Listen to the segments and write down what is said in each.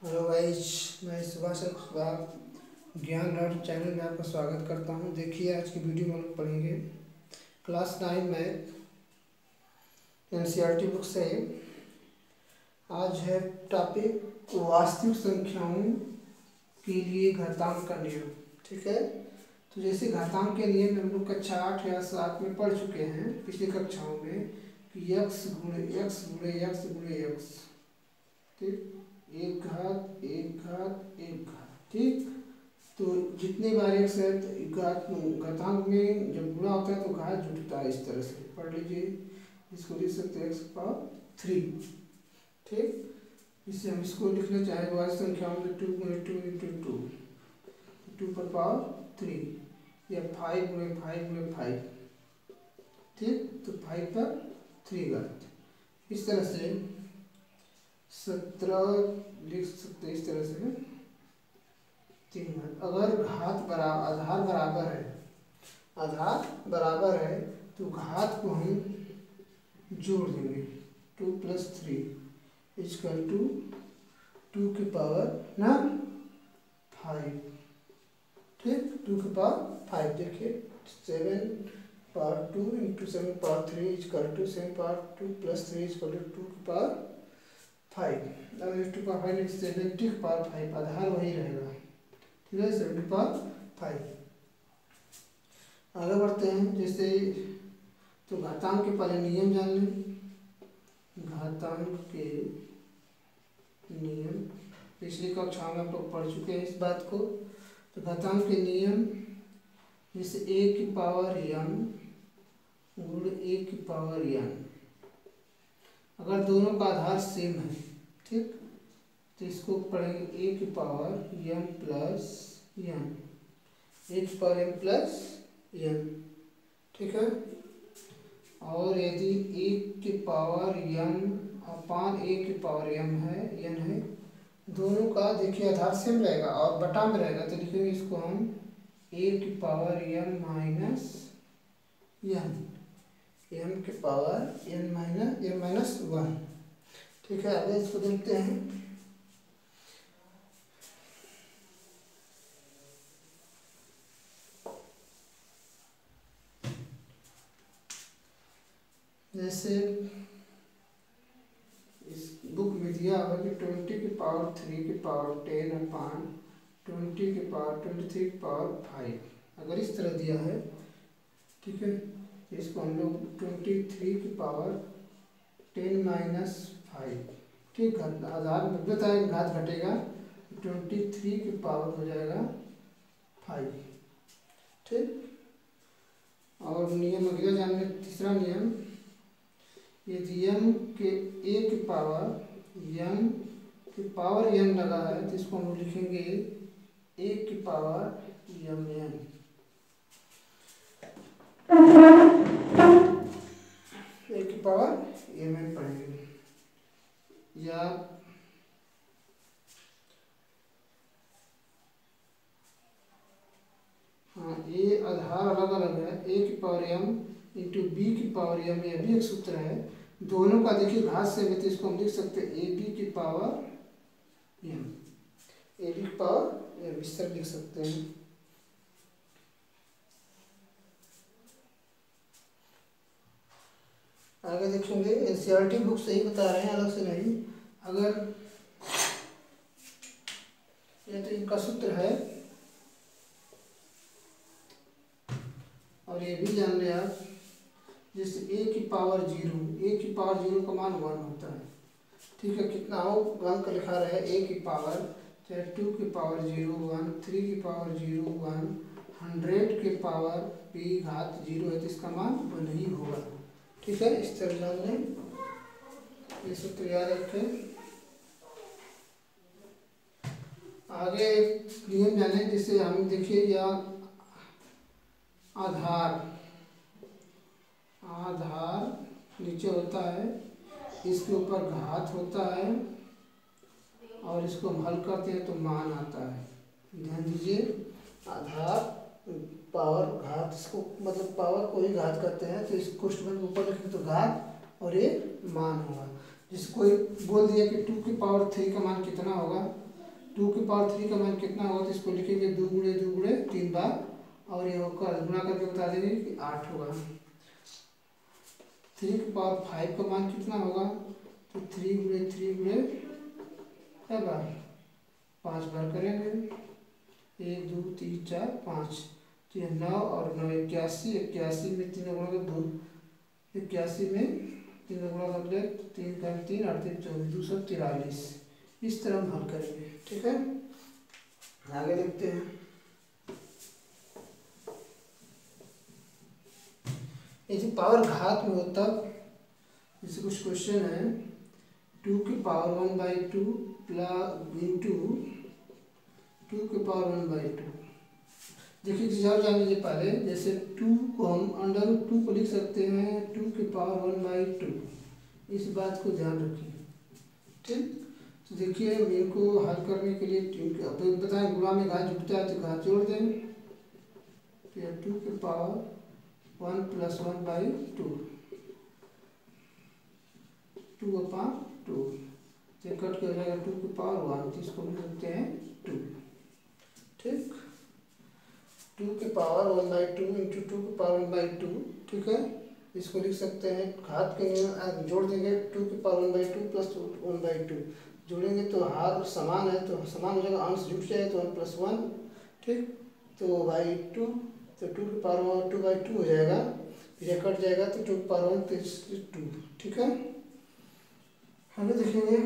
Hello guys, मैं सुभाष ज्ञान nerd channel में आपका स्वागत करता हूं। देखिए, आज की वीडियो में हम लोग पढ़ेंगे क्लास 9 मैथ एनसीईआरटी बुक से। आज है टॉपिक वास्तविक संख्याओं के लिए घातांक का नियम। ठीक है, तो जैसे घातांक के नियम हम लोग कक्षा 8 या 7 में पढ़ चुके हैं पिछली कक्षाओं में कि x गुणे x गुणे x गुणे x, ठीक, एक घात एक घात एक घात। ठीक, तो जितने बार एक से घातांक में जब गुणा होता है तो घात जुटता है। इस तरह से पढ़ लीजिए, इसको लिख सकते हैं x⁻3। ठीक, इससे हम इसको लिखना चाहें तो वास्तविक संख्याओं में 2 गुणे 2 इंटू 2 या 5 गुणे 5 गुणे 5। ठीक, तो 5 पर 3 घात। इस तरह से 17 लिख सकते हैं। इस तरह से 3 घात। अगर आधार बराबर है तो घात को हम जोड़ देंगे। 2 + 3 = 2 की पावर 5। ठीक, 2 की पावर 5। देखिए 7/2 × 7/3 = 7/2 + 3 = 2 की पावर 5। अगर 2 की पावर 5 70 की पावर 5, आधार वही रहेगा। ठीक है, 70 की पावर 5। आगे बढ़ते हैं। जैसे तो घातांक के पहले नियम जान लें। घातांक के नियम पिछली कक्षा में आप लोग पढ़ चुके हैं इस बात को। तो घातांक के नियम जैसे a की पावर m गुण a की पावर n, अगर दोनों का आधार सेम है, ठीक, तो इसको पढ़ेंगे a की power m plus n, a की पावर m प्लस n। ठीक है, और यदि a की पावर n अपान a की पावर m है, n है, दोनों का देखिए आधार सेम रहेगा और बटा में रहेगा, तो लिखेंगे इसको हम a की power m minus n, m की पावर n-1। ठीक है, आगे इसको देखते हैं। जैसे इस बुक में दिया हुआ कि 20 की पावर 3 की पावर 10 अपान 20 की पावर 23 की पावर 5, अगर इस तरह दिया है, ठीक है, इसको हम लोग 23 की पावर 10 - 5, ठीक, आधार में बताएं घात घटेगा, 23 की पावर हो जाएगा 5। ठीक, और नियम अगला जान लें। तीसरा नियम, यदि m के a की पावर n लगा है तो इसको हम लिखेंगे a की पावर mn। a की पावर mn पढ़ेंगे। या हाँ, a आधार अलग अलग है, a की पावर m इंटू b की पावर m, यह भी एक सूत्र है। दोनों का देखिए घात से में, तो इसको हम लिख सकते हैं ab की पावर m, ab की पावर m, इस तरह लिख सकते हैं। आगे देखेंगे, एनसीईआरटी बुक से ही बता रहे हैं, अलग से नहीं। अगर ये तो इनका सूत्र है, और ये भी जान लें आप, जैसे a की पावर 0 का मान 1 होता है। ठीक है, कितना हो अंक लिखा रहे, a की पावर, चाहे 2 की पावर 0 1, 3 की पावर 0 1, 100 की पावर p घात 0 है, तो इसका मान 1 ही होगा। ठीक है, इस तरह जान लें, ये सूत्र याद रखें। आगे नियम जाने, जिसे हम देखिए, या आधार नीचे होता है, इसके ऊपर घात होता है, और इसको हम हल करते हैं तो मान आता है। ध्यान दीजिए, आधार पावर घात, इसको मतलब पावर को ही घात करते हैं, तो इस कोष्ठक के ऊपर लिखें तो घात और ये मान होगा। जिस कोई बोल दिया कि 2 की पावर 3 का मान कितना होगा, 2 की पावर 3 का मान कितना होगा, तो इसको लिखेंगे 2 गुणे 2 गुणे 3 बार, और ये होकर गुणा करके बता देंगे कि 8 होगा। 3 की पावर 5 का मान कितना होगा, तो 3 गुणे 3 गुणे क्या बार 5 बार करेंगे, 1 2 3 4 5, तो ये 9 और 9 81, 81 में 3 गुणा कर 2, 81 में 3 गुणा कर ले 3 का 3 8 3 24 243, इस तरह हम हल करेंगे। ठीक है, आगे देखते हैं। यदि पावर घात में हो तब, जैसे कुछ क्वेश्चन है 2 की पावर 1/2 प्लस इंटू 2 की पावर 1/2। देखिए चीज़ और जान लीजिए पहले, जैसे 2 को हम √2 को लिख सकते हैं 2 की पावर 1/2, इस बात को ध्यान रखिए। ठीक, तो देखिए इनको हल करने के लिए बताएं गुणा में घात जुड़ता है तो घात जोड़ दें, तो यह 2 की पावर 1 + 1/2 2/2, तो कट के हो जाएगा 2 की पावर 1, तो इसको लिख सकते हैं 2। ठीक, 2 की पावर 1/2 इंटू 2 की पावर 1/2। ठीक है, इसको लिख सकते हैं घात के नियम जोड़ देंगे 2 की पावर 1/2 प्लस 1/2, जोड़ेंगे तो हार समान है तो समान हो जाएगा, अंश जुट जाए तो 1 + 1। ठीक, तो बाई 2, तो 2 की पावर 2/2 हो जाएगा, फिर ये कट जाएगा तो 2 की पावर 1 तो 2। ठीक है, आगे देखेंगे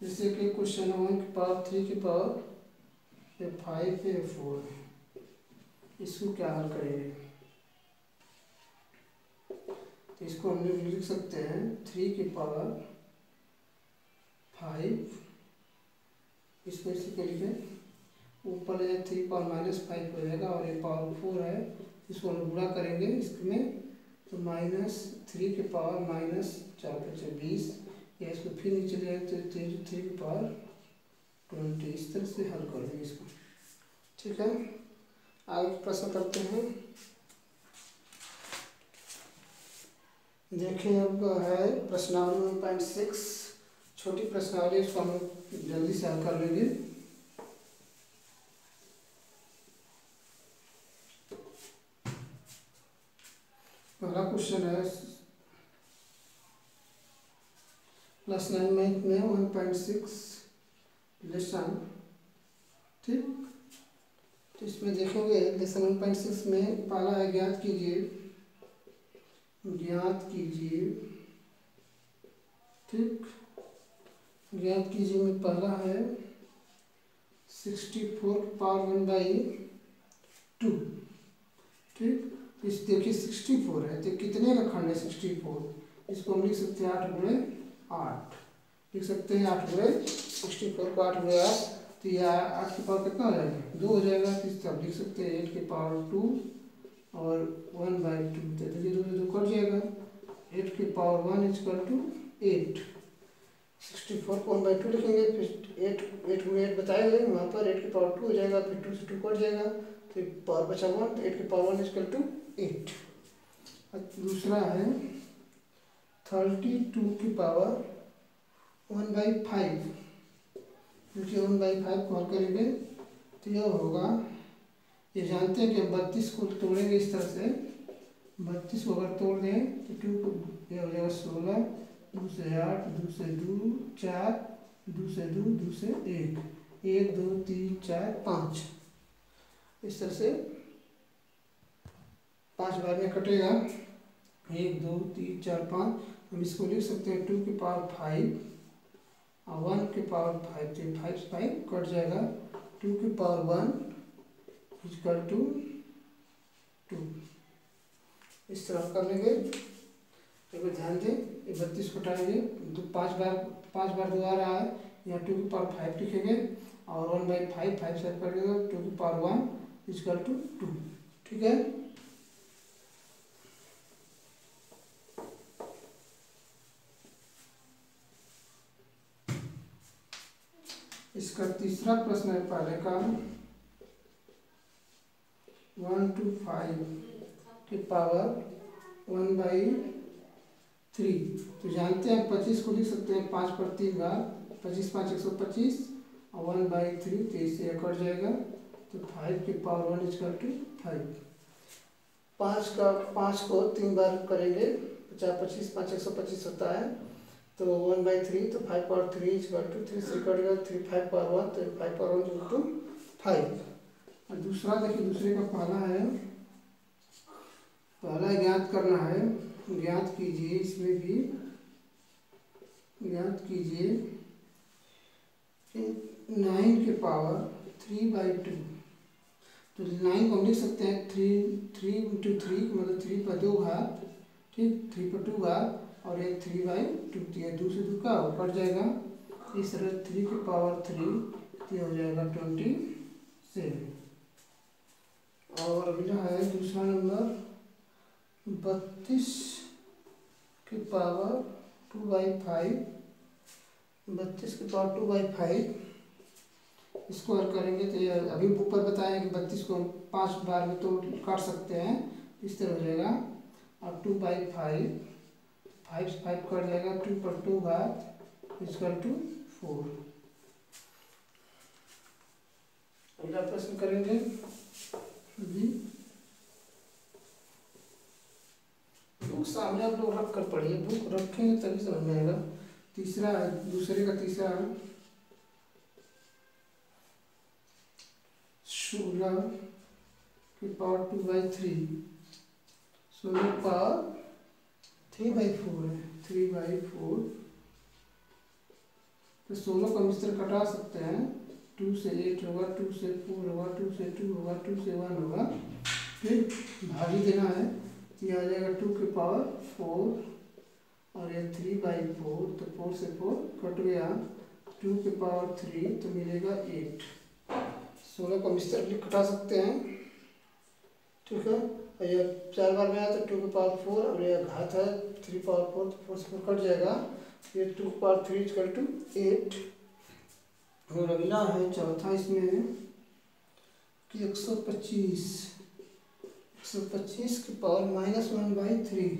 जैसे कि क्वेश्चन 1 की पावर 3 की पावर 5 है 4, इसको क्या हल करेंगे, तो इसको हम लोग लिख सकते हैं 3 की पावर 5, इसको इसी को लिखें, ऊपर ले 3 पावर -5 हो जाएगा, और ये पावर 4 है, इसको हम गुणा करेंगे इसमें, तो -3 की पावर -4 × 20, या इसको फिर नीचे ले तो 3 की पावर 20, इस तरह से हल कर देंगे इसको। ठीक है, आगे प्रश्न करते हैं। देखिए अब है प्रश्नावली 1.6, छोटी प्रश्नावली, इसको हम जल्दी से हल कर लेंगे। पहला क्वेश्चन है क्लास 9 मैथ में 1.6 लेसन। ठीक, तो इसमें देखेंगे लेसन 1.6 में पहला है ज्ञात कीजिए, ठीक, ज्ञात कीजिए में पहला है 64 की पावर 1/2। ठीक, इस देखिए 64 है तो कितने का खंड है 64, इसको हम लिख सकते हैं 8 गुणे 8, लिख सकते हैं 8 गुणे 64 को 8 गुणे 8, तो यह 8 की पावर कितना हो जाएगा 2 हो जाएगा, तो इसको आप लिख सकते हैं 8 की पावर 2 और 1/2, तो देखिए 2 से 2 कट जाएगा, 8 की पावर 1 = 8। 64 को 1/2 लिखेंगे, फिर 8 गुणे 8 बताए गए वहाँ पर 8 की पावर 2 हो जाएगा, फिर 2 से 2 कट जाएगा, तो पावर बचा 1, तो 8 की पावर 1 = 8। दूसरा है 32 की पावर 1/5, क्योंकि 1/5 को हल करेंगे तो यह होगा, ये जानते हैं कि 32 को तोड़ेंगे इस तरह से, 32 को अगर तोड़ दें तो 2 को यह हो जाएगा 16, 2 से 8, 2 से 2 4, 2 से 2, 2 से 1, 1 2 3 4 5, इस तरह से 5 बार में कटेगा, 1 2 3 4 5, हम इसको लिख सकते हैं 2 की पावर 5 और 1 की पावर 5, तो 5 से 5 कट जाएगा, 2 की पावर 1 = 2, इस तरह कर लेंगे। एक बार ध्यान दें, ये 32 कटाएंगे, 5 बार 2 आ रहा है, यहाँ 2 की पावर 5 लिखेंगे और 1/5 5 से कर देगा, 2 की पावर 1 = 2। ठीक है, इसका तीसरा प्रश्न है पहले का 1 to 5 की पावर 1/3, तो जानते हैं 25 को लिख सकते हैं 5 पर 3 बार, 25 5 125 और 1/3 तो इससे कट जाएगा। तो 5 की पावर 1 इक्वल टू 5। 5 को 3 बार करेंगे 50 25 5 125 होता है, तो 1/3 तो 5 पावर 3 इक्वल टू 3 से कट गया 3 5 पावर 1 तो 5 पावर 1 इक्वल टू 5। और दूसरा देखिए, दूसरे का पहला है, पहला ज्ञात करना है। ज्ञात कीजिए, इसमें भी ज्ञात कीजिए 9 के पावर 3/2। तो 9 को हम लिख सकते हैं 3 × 3 मतलब 3 पर 2 घात, ठीक, 3 पर 2 घात और एक 3/2, तो ये 2 से 2 का कट जाएगा। इस तरह 3 की पावर 3 तो हो जाएगा 27। और अगला है दूसरा नंबर 32 की पावर 2/5। 32 की पावर 2/5 इसको हल करेंगे तो ये अभी ऊपर बताया कि 32 को हम 5 बार में तो काट सकते हैं, इस तरह हो जाएगा। और 2/5 5 से 5 कट जाएगा, 2 पर 2 घात इक्वल टू 4। अगला प्रश्न करेंगे जी। बुक सामने आप लोग रख कर पढ़िए, बुक रखेंगे तभी समझ में आएगा। तीसरा है, दूसरे का तीसरा है 16 की पावर 2/3। 16 पावर 3/4 है, 3/4। तो 16 को हम इस तरह कटा सकते हैं, 2 से 8 होगा, 2 से 4 होगा, 2 से 2 होगा, 2 से 1 होगा, फिर भागी देना है। ये आ जाएगा 2 की पावर 4 और ये 3/4, तो 4 से 4 कट गया, 2 की पावर 3 तो मिलेगा 8। 16 को हम इस तरह कटा सकते हैं, ठीक है। और ये 4 बार में आया तो 2 की पावर 4 और ये घात है 3 पावर 4, तो 4 से 4 कट जाएगा, ये 2 की पावर 3 इक्वल टू 8। और अगला है चौथा, इसमें कि 125 की पावर -1/3,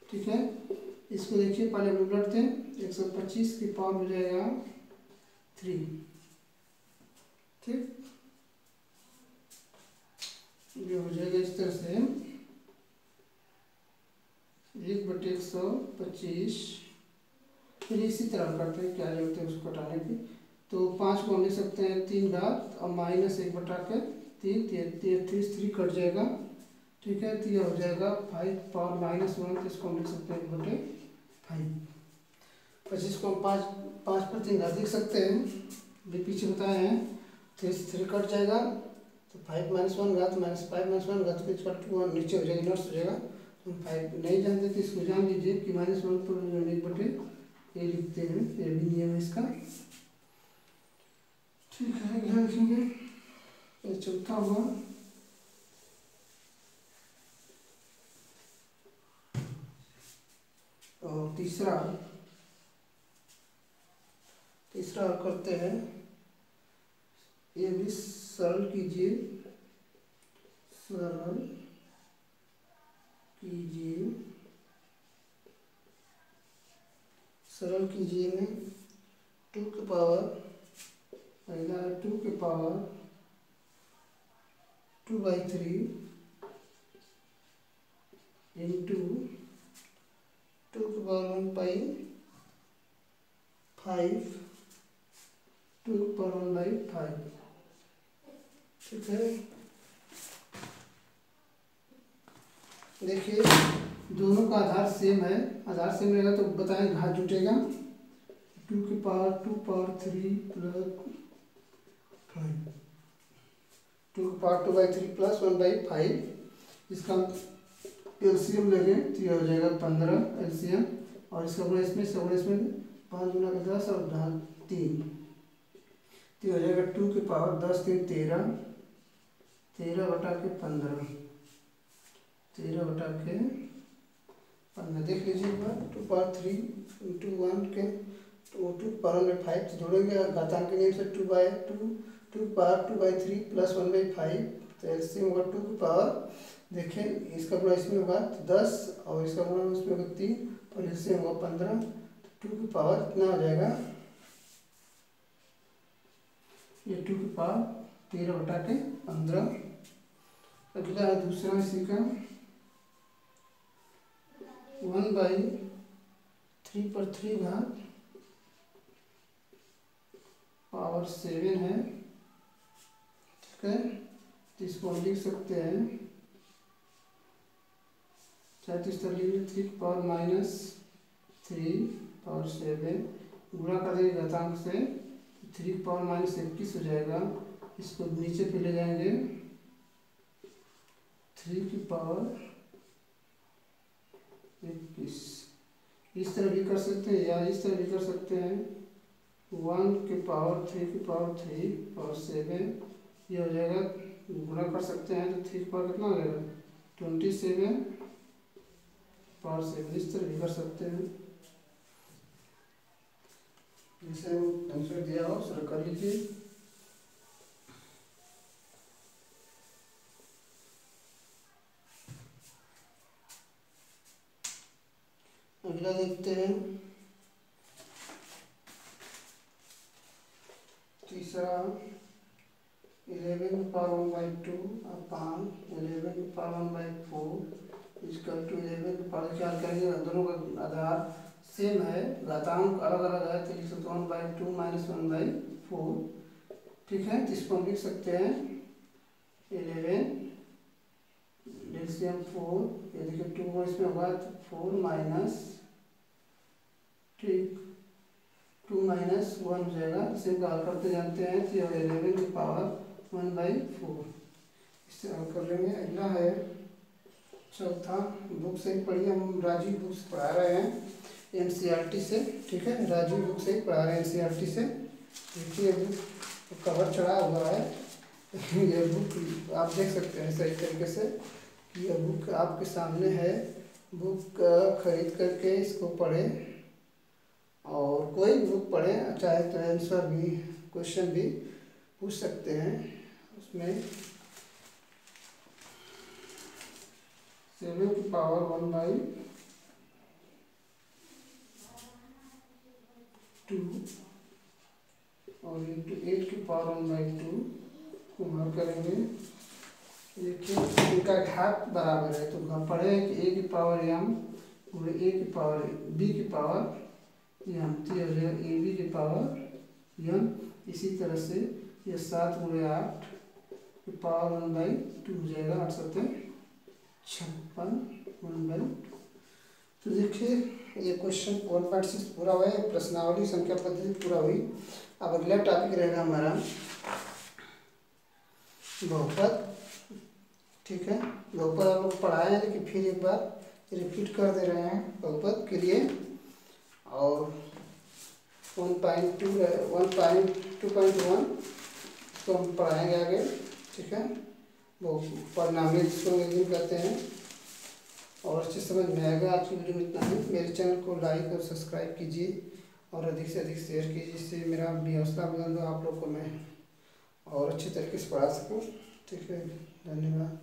ठीक है। इसको देखिए, पहले हम उलटते हैं, 125 की पावर हो जाएगा 3, ठीक। ये हो जाएगा इस तरह से 1/125। फिर इसी तरह करते हैं, क्या जरूरत है उसको कटाने की। तो 5 को हम ले सकते हैं 3 घात और -1/3, 3 कट जाएगा, ठीक है। तो यह हो जाएगा 5 पावर -1, तो इसको हम लिख सकते हैं 1/5। 25 को हम 5 पर 3 घात लिख सकते हैं, भी पीछे बताए हैं। 3 से 3 कट जाएगा, तो 5 - 1 घात -5 - 1 घात इक्वल टू 1 नीचे हो जाएगा, इनवर्स हो जाएगा। तो 5 नहीं जानते तो इसको जान लीजिए कि -1 पर 1/, ये लिखते हैं, ये भी नियम है इसका, ठीक है। अगला लिखेंगे, ये चौथा हुआ। और तीसरा करते हैं, ये भी सरल कीजिए, सरल कीजिए में 2 की पावर, पहला 2 की पावर 2/3 इंटू 2 की पावर 1/5, 2 की पावर 1/5, ठीक है। देखिए दोनों का आधार सेम है, आधार सेम रहेगा तो बताएं घात जुटेगा। 2 की पावर 2/3 प्लस 5, 2 की पावर 2/3 प्लस 1/5, इसका एलसीएम लेंगे तो ये हो जाएगा 15 एलसीएम, और इसका गुणा इसमें 5 गुना 10 और 3, तो हो जाएगा 2 की पावर 10 3 13, 13/15, 13/15। देख लीजिए एक बार, 2/3 इंटू 1 के 2 पावर में 5 तो जोड़ेंगे घातांक के नियम से 2/2 पावर 2/3 प्लस 1/5, तो एलसीएम होगा 2 की पावर, देखें इसका गुणा इसमें होगा तो 10 और इसका गुणा इसमें होगा 3 और एलसीएम होगा 15, 2 की पावर कितना हो जाएगा, ये 2 की पावर 13/15। अगला है दूसरा इसी का 1/3 घात पावर 7 है। ठीक है, तो इसको हम लिख सकते हैं, चाहे तो इस तरह लिख 3 की पावर -3 पावर 7 गुणा कर देंगे घातांक से, 3 की पावर -21 हो जाएगा। इसको नीचे पे ले जाएंगे, 3 की पावर 21। इस तरह भी कर सकते हैं या इस तरह भी कर सकते हैं, 1 की पावर 3 की पावर 3 पावर 7 ये हो जाएगा। गुणा कर सकते हैं तो 3 की पावर कितना हो जाएगा, 27 पावर 7। इस तरह भी कर सकते हैं, जैसे आंसर दिया हो सर कर लीजिए। अगला देखते हैं तीसरा 11 power 1/2 upon 11 power 1/4 equal to 11 power, ख्याल करेंगे दोनों का आधार सेम है, घातांक अलग अलग है, तो लिख सकते 1/2 - 1/4। ठीक है, तो इसको हम लिख सकते हैं 11 LCM 4, ये देखिए 2 इसमें होगा तो 4 माइनस, ठीक 2 - 1 हो जाएगा। इसे हल करते जानते हैं तो ये 11 की पावर 1/4, इससे हल कर लेंगे। अगला है चौथा, बुक से ही पढ़िए, हम राजीव बुक से पढ़ा रहे हैं NCERT से। ठीक है, राजीव बुक से ही पढ़ा रहे हैं NCERT से। देखिए बुक कवर चढ़ा हुआ है ये बुक आप देख सकते हैं सही तरीके से कि यह बुक आपके सामने है। बुक खरीद करके इसको पढ़ें और कोई भी बुक पढ़ें, चाहे तो आंसर भी क्वेश्चन भी पूछ सकते हैं उसमें। 7 की पावर 1/2 और इंटू 8 की पावर 1/2 को हल करेंगे। देखिए इनका घात बराबर है, तो हम पढ़े कि a की पावर m गुणे a की पावर b की पावर m, तो यह हो जाएगा ab की पावर m। इसी तरह से यह 7 गुणे 8 की पावर 1/2 हो जाएगा, 8 7 56 1/2। तो देखिए ये क्वेश्चन 1.6 पूरा हुआ है, प्रश्नावली संख्या पद्धति पूरा हुई। अब अगला टॉपिक रहेगा हमारा बहुपद। ठीक है, बहुपद आप लोग पढ़ाए हैं लेकिन फिर एक बार रिपीट कर दे रहे हैं बहुपद के लिए। और 1.2.1 इसको हम पढ़ाएंगे आगे। ठीक है, वो परिणामी जिसको अंग्रेजी में कहते हैं, और अच्छी समझ में आएगा। आज की वीडियो में इतना ही। मेरे चैनल को लाइक और सब्सक्राइब कीजिए और अधिक से अधिक शेयर कीजिए, जिससे मेरा भी हौसला बुलंद हो, आप लोग को मैं और अच्छे तरीके से पढ़ा सकूँ। ठीक है, धन्यवाद।